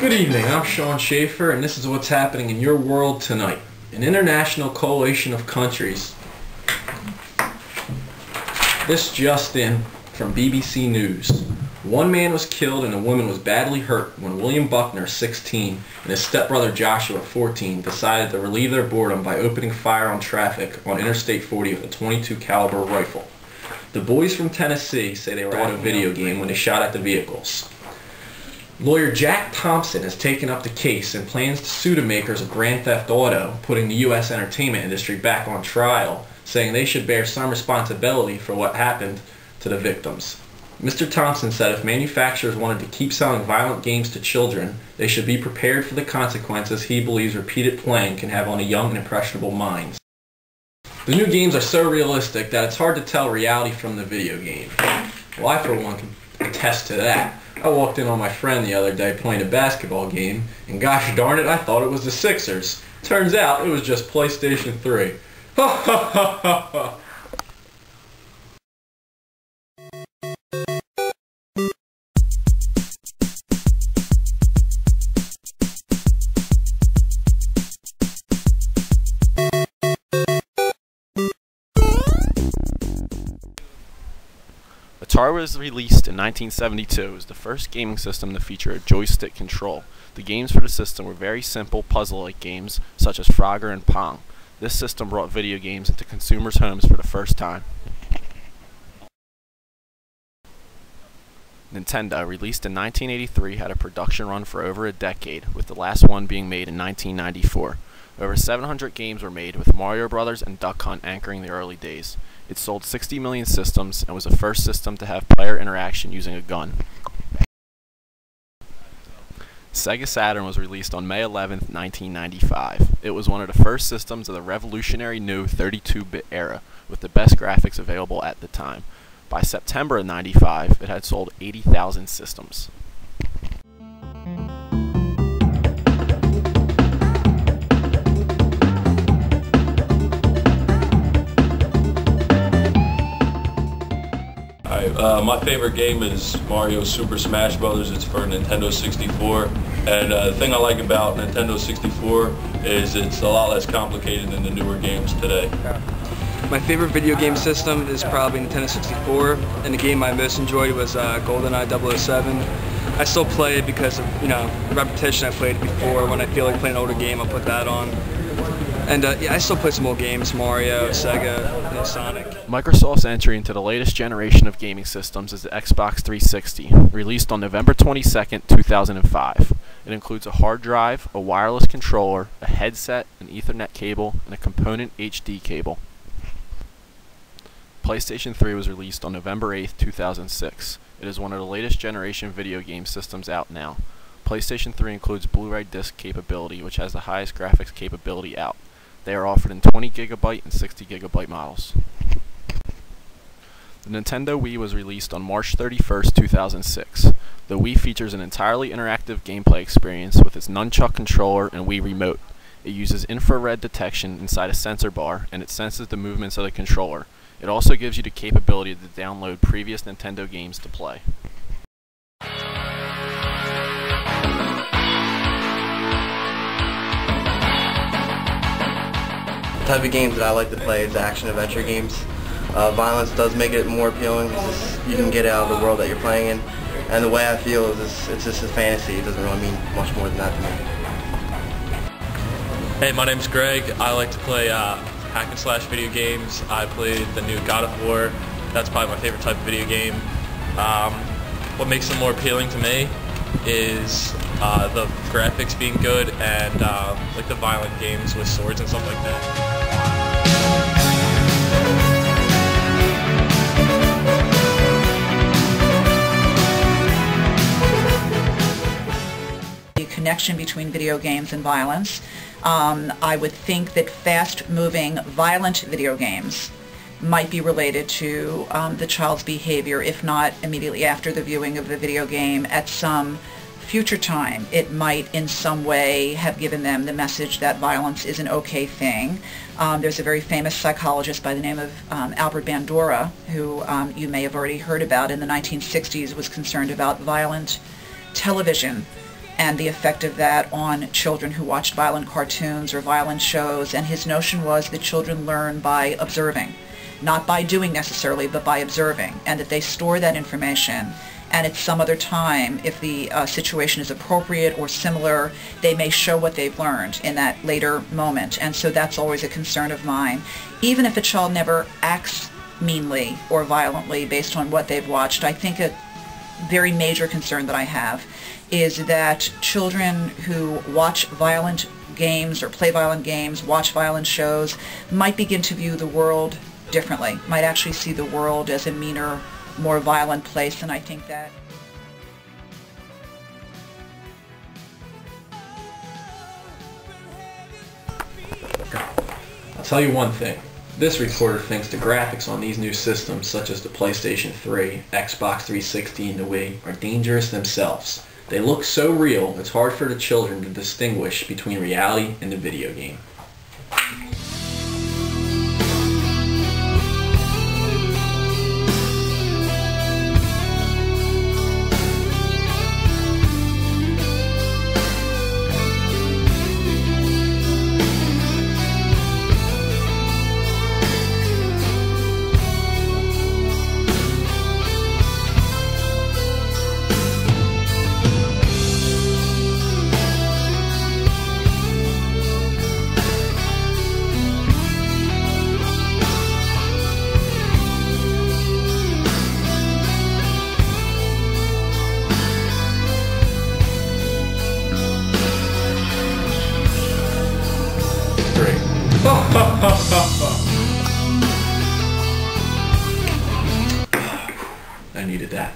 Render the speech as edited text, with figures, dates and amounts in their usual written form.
Good evening, I'm Sean Schaefer, and this is what's happening in your world tonight. An international coalition of countries. This just in from BBC News. One man was killed and a woman was badly hurt when William Buckner, 16, and his stepbrother Joshua, 14, decided to relieve their boredom by opening fire on traffic on Interstate 40 with a .22 caliber rifle. The boys from Tennessee say they were at a video game when they shot at the vehicles. Lawyer Jack Thompson has taken up the case and plans to sue the makers of Grand Theft Auto, putting the U.S. entertainment industry back on trial, saying they should bear some responsibility for what happened to the victims. Mr. Thompson said if manufacturers wanted to keep selling violent games to children, they should be prepared for the consequences he believes repeated playing can have on a young and impressionable minds. The new games are so realistic that it's hard to tell reality from the video game. Well, I for one can attest to that. I walked in on my friend the other day playing a basketball game, and gosh darn it, I thought it was the Sixers. Turns out it was just PlayStation 3. Ha ha ha ha ha! Atari was released in 1972. It was the first gaming system to feature a joystick control. The games for the system were very simple puzzle-like games such as Frogger and Pong. This system brought video games into consumers' homes for the first time. Nintendo, released in 1983, had a production run for over a decade, with the last one being made in 1994. Over 700 games were made, with Mario Bros. And Duck Hunt anchoring the early days. It sold 60 million systems and was the first system to have player interaction using a gun. Sega Saturn was released on May 11, 1995. It was one of the first systems of the revolutionary new 32-bit era, with the best graphics available at the time. By September of '95, it had sold 80,000 systems. My favorite game is Mario Super Smash Bros. It's for Nintendo 64, and the thing I like about Nintendo 64 is it's a lot less complicated than the newer games today. My favorite video game system is probably Nintendo 64, and the game I most enjoyed was GoldenEye 007. I still play it because of, repetition. I played it before. When I feel like playing an older game, I'll put that on. And yeah, I still play some old games, Mario, Sega, Sonic. Microsoft's entry into the latest generation of gaming systems is the Xbox 360, released on November 22, 2005. It includes a hard drive, a wireless controller, a headset, an Ethernet cable, and a component HD cable. PlayStation 3 was released on November 8, 2006. It is one of the latest generation video game systems out now. PlayStation 3 includes Blu-ray disc capability, which has the highest graphics capability out. They are offered in 20GB and 60GB models. The Nintendo Wii was released on March 31, 2006. The Wii features an entirely interactive gameplay experience with its nunchuck controller and Wii remote. It uses infrared detection inside a sensor bar, and it senses the movements of the controller. It also gives you the capability to download previous Nintendo games to play. The type of games that I like to play is action-adventure games. Violence does make it more appealing because you can get out of the world that you're playing in. And the way I feel is it's just a fantasy. It doesn't really mean much more than that to me. Hey, my name's Greg. I like to play hack and slash video games. I played the new God of War. That's probably my favorite type of video game. What makes them more appealing to me is the graphics being good and like the violent games with swords and stuff like that. Connection between video games and violence. I would think that fast-moving, violent video games might be related to the child's behavior, if not immediately after the viewing of the video game. At some future time, it might in some way have given them the message that violence is an okay thing. There's a very famous psychologist by the name of Albert Bandura, who you may have already heard about, in the 1960s was concerned about violent television and the effect of that on children who watched violent cartoons or violent shows, and his notion was that children learn by observing, not by doing necessarily, but by observing, and that they store that information, and at some other time, if the situation is appropriate or similar, they may show what they've learned in that later moment. And so that's always a concern of mine. Even if a child never acts meanly or violently based on what they've watched, I think a very major concern that I have is that children who watch violent games or play violent games, watch violent shows, might begin to view the world differently, might actually see the world as a meaner, more violent place, and I think that I'll tell you one thing. This reporter thinks the graphics on these new systems, such as the PlayStation 3, Xbox 360, and the Wii, are dangerous themselves. They look so real, it's hard for the children to distinguish between reality and the video game. I needed that.